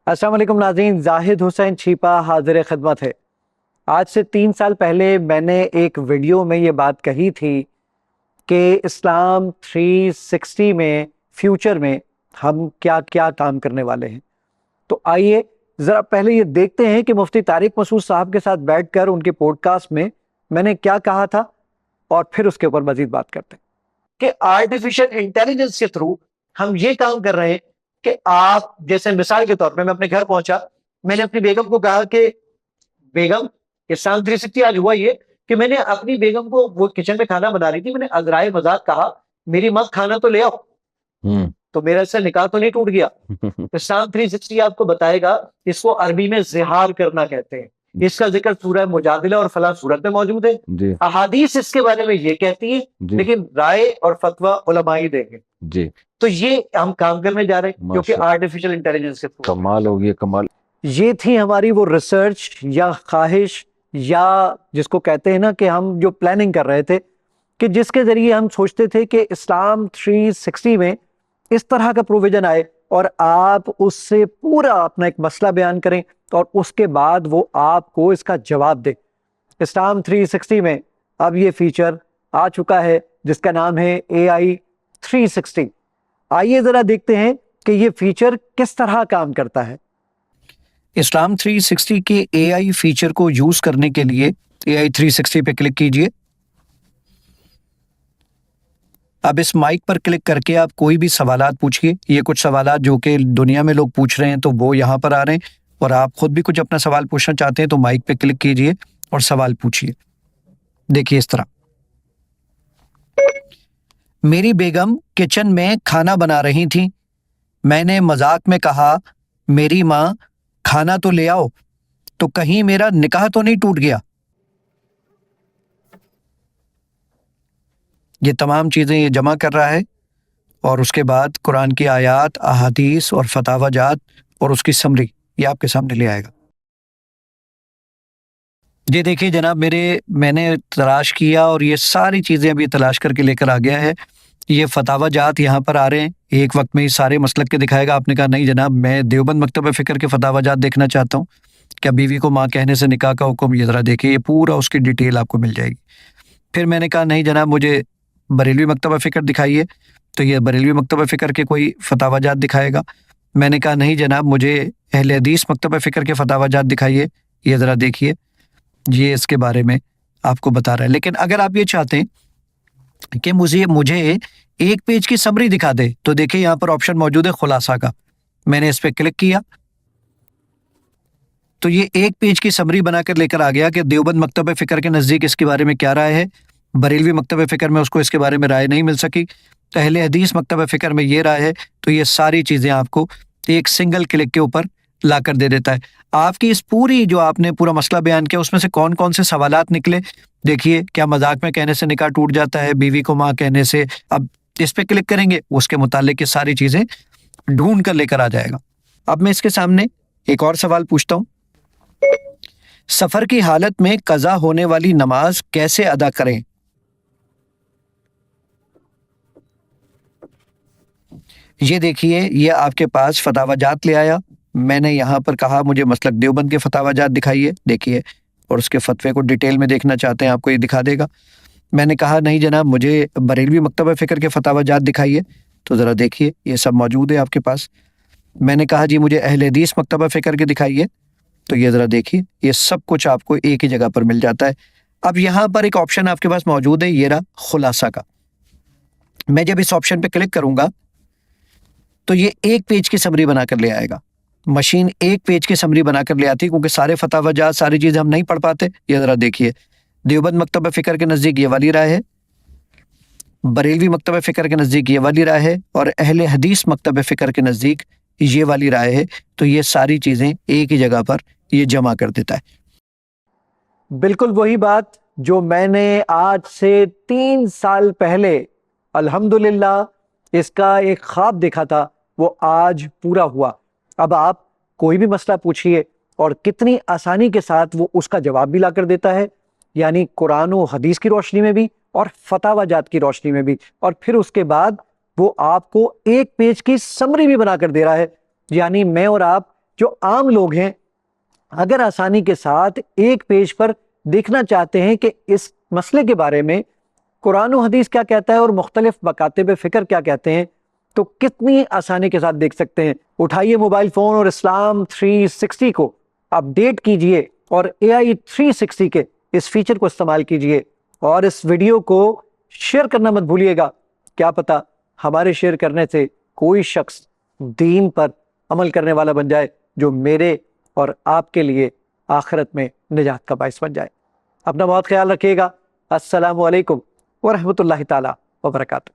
السلام علیکم ناظرین، زاہد حسین چھیپا حاضر خدمت ہے۔ آج سے 3 سال پہلے میں نے ایک ویڈیو میں یہ بات کہی تھی کہ اسلام 360 میں فیوچر میں ہم کیا کیا کام کرنے والے ہیں۔ تو آئیے ذرا پہلے یہ دیکھتے ہیں کہ مفتی طارق مسعود صاحب کے ساتھ بیٹھ کر ان کے پوڈ کاسٹ میں نے کیا کہا تھا، اور پھر اس کے اوپر مزید بات کرتے ہیں کہ آرٹیفیشل انٹیلیجنس کے تھرو ہم یہ کام کر رہے ہیں کہ آپ جیسے مثال کے طور پہ میں اپنے گھر پہنچا، میں نے اپنی بیگم کو کہا کہ بیگم، اسلام 360 آج ہوا یہ کہ میں نے اپنی بیگم کو، وہ کچن میں کھانا بنا رہی تھی، میں نے عذرائے مذاق کہا میری ماں کھانا تو لے آؤ، تو میرا اس سے نکاح تو نہیں ٹوٹ گیا۔ اسلام 360 آپ کو بتائے گا، اس کو عربی میں زہار کرنا کہتے ہیں۔ اس کا ذکر سورہ مجادلہ اور فلاں سورت میں موجود ہے۔ احادیث اس کے بارے میں یہ کہتی ہے، لیکن رائے اور فتویٰ علماء ہی دیں گے۔ تو یہ ہم کام کرنے جا رہے ہیں کیونکہ آرٹیفیشل انٹیلیجنس کے تھرو۔ کمال ہوگی، کمال۔ یہ تھی ہماری وہ ریسرچ یا خواہش، یا جس کو کہتے ہیں نا کہ ہم جو پلاننگ کر رہے تھے، کہ جس کے ذریعے ہم سوچتے تھے کہ اسلام 360 میں اس طرح کا پروویژن آئے اور آپ اس سے پورا اپنا ایک مسئلہ بیان کریں اور اس کے بعد وہ آپ کو اس کا جواب دے۔ اسلام 360 میں اب یہ فیچر آ چکا ہے جس کا نام ہے AI 360۔ آئیے ذرا دیکھتے ہیں کہ یہ فیچر کس طرح کام کرتا ہے۔ اسلام 360 کے AI فیچر کو یوز کرنے کے لیے AI 360 پہ کلک کیجئے۔ اب اس مائک پر کلک کر کے آپ کوئی بھی سوالات پوچھئے۔ یہ کچھ سوالات جو کہ دنیا میں لوگ پوچھ رہے ہیں تو وہ یہاں پر آ رہے ہیں، اور آپ خود بھی کچھ اپنا سوال پوچھنا چاہتے ہیں تو مائک پہ کلک کیجئے اور سوال پوچھئے۔ دیکھیے اس طرح، میری بیگم کچن میں کھانا بنا رہی تھی، میں نے مذاق میں کہا میری ماں کھانا تو لے آؤ، تو کہیں میرا نکاح تو نہیں ٹوٹ گیا۔ یہ تمام چیزیں یہ جمع کر رہا ہے، اور اس کے بعد قرآن کی آیات، احادیث اور فتاوی جات اور اس کی سمری یہ آپ کے سامنے لے آئے گا۔ یہ دیکھیے جناب، میں نے تلاش کیا اور یہ ساری چیزیں ابھی تلاش کر کے لے کر آ گیا ہے۔ یہ فتاوی جات یہاں پر آ رہے ہیں، ایک وقت میں یہ سارے مسلک کے دکھائے گا۔ آپ نے کہا نہیں جناب، میں دیوبند مکتبہ فکر کے فتاوی جات دیکھنا چاہتا ہوں، کیا بیوی کو ماں کہنے سے نکاح کا حکم؟ یہ ذرا دیکھیے، یہ پورا اس کی ڈیٹیل آپ کو مل جائے گی۔ پھر میں نے کہا نہیں جناب، مجھے بریلوی مکتبہ فکر دکھائیے، تو یہ بریلوی مکتبہ فکر کے کوئی فتاوی جات دکھائے گا۔ میں نے کہا نہیں جناب، مجھے اہل حدیث مکتبہ فکر کے فتاوی جات دکھائیے، یہ ذرا دیکھیے، یہ اس کے بارے میں آپ کو بتا رہا ہے۔ لیکن اگر آپ یہ چاہتے ہیں کہ مجھے ایک پیج کی سمری دکھا دے، تو دیکھیں یہاں پر آپشن موجود ہے خلاصہ کا۔ میں نے اس پہ کلک کیا تو یہ ایک پیج کی سمری بنا کر لے کر آ گیا کہ دیوبند مکتبہ فکر کے نزدیک اس کے بارے میں کیا رائے ہے، بریلوی مکتبہ فکر میں اس کو اس کے بارے میں رائے نہیں مل سکی، اہل حدیث مکتبہ فکر میں یہ رائے ہے۔ تو یہ ساری چیزیں آپ کو ایک سنگل کلک کے اوپر لا کر دے دیتا ہے۔ آپ کی اس پوری جو آپ نے پورا مسئلہ بیان کیا، اس میں سے کون کون سے سوالات نکلے، دیکھیے، کیا مذاق میں کہنے سے نکاح ٹوٹ جاتا ہے، بیوی کو ماں کہنے سے؟ اب اس پہ کلک کریں گے، اس کے متعلق یہ ساری چیزیں ڈھونڈ کر لے کر آ جائے گا۔ اب میں اس کے سامنے ایک اور سوال پوچھتا ہوں، سفر کی حالت میں قضا ہونے والی نماز کیسے ادا کریں؟ یہ دیکھیے، یہ آپ کے پاس فتاوی جات لے آیا۔ میں نے یہاں پر کہا مجھے مسلک دیوبند کے فتاوی جات دکھائیے، دیکھیے، اور اس کے فتوے کو ڈیٹیل میں دیکھنا چاہتے ہیں آپ کو یہ دکھا دے گا۔ میں نے کہا نہیں جناب، مجھے بریلوی مکتبہ فکر کے فتاوی جات دکھائیے، تو ذرا دیکھیے یہ سب موجود ہے آپ کے پاس۔ میں نے کہا جی مجھے اہل حدیث مکتبہ فکر کے دکھائیے، تو یہ ذرا دیکھیے، یہ سب کچھ آپ کو ایک ہی جگہ پر مل جاتا ہے۔ اب یہاں پر ایک آپشن آپ کے پاس موجود ہے، یہ رہا خلاصہ کا۔ میں جب اس آپشن پہ کلک کروں گا تو یہ ایک پیج کی سمری بنا کر لے آئے گا۔ مشین ایک پیج کی سمری بنا کر لے آتی، کیونکہ سارے فتاوی جات، ساری چیزیں ہم نہیں پڑھ پاتے۔ یہ ذرا دیکھیے، دیوبند مکتبہ فکر کے نزدیک یہ والی رائے ہے، بریلوی مکتبہ فکر کے نزدیک یہ والی رائے ہے، اور اہل حدیث مکتبہ فکر کے نزدیک یہ والی رائے ہے۔ تو یہ ساری چیزیں ایک ہی جگہ پر یہ جمع کر دیتا ہے۔ بالکل وہی بات جو میں نے آج سے 3 سال پہلے الحمدللہ اس کا ایک خواب دیکھا تھا، وہ آج پورا ہوا۔ اب آپ کوئی بھی مسئلہ پوچھئے اور کتنی آسانی کے ساتھ وہ اس کا جواب بھی لا کر دیتا ہے، یعنی قرآن و حدیث کی روشنی میں بھی اور فتاوی جات کی روشنی میں بھی، اور پھر اس کے بعد وہ آپ کو ایک پیج کی سمری بھی بنا کر دے رہا ہے، یعنی میں اور آپ جو عام لوگ ہیں اگر آسانی کے ساتھ ایک پیج پر دیکھنا چاہتے ہیں کہ اس مسئلے کے بارے میں قرآن و حدیث کیا کہتا ہے اور مختلف مکاتب فکر کیا کہتے ہیں، تو کتنی آسانی کے ساتھ دیکھ سکتے ہیں۔ اٹھائیے موبائل فون اور اسلام 360 کو اپڈیٹ کیجئے اور AI 360 کے اس فیچر کو استعمال کیجئے، اور اس ویڈیو کو شیئر کرنا مت بھولیے گا۔ کیا پتا ہمارے شیئر کرنے سے کوئی شخص دین پر عمل کرنے والا بن جائے جو میرے اور آپ کے لیے آخرت میں نجات کا باعث بن جائے۔ اپنا بہت خیال رکھیے گا۔ السلام علیکم ورحمۃ اللہ تعالی وبرکاتہ۔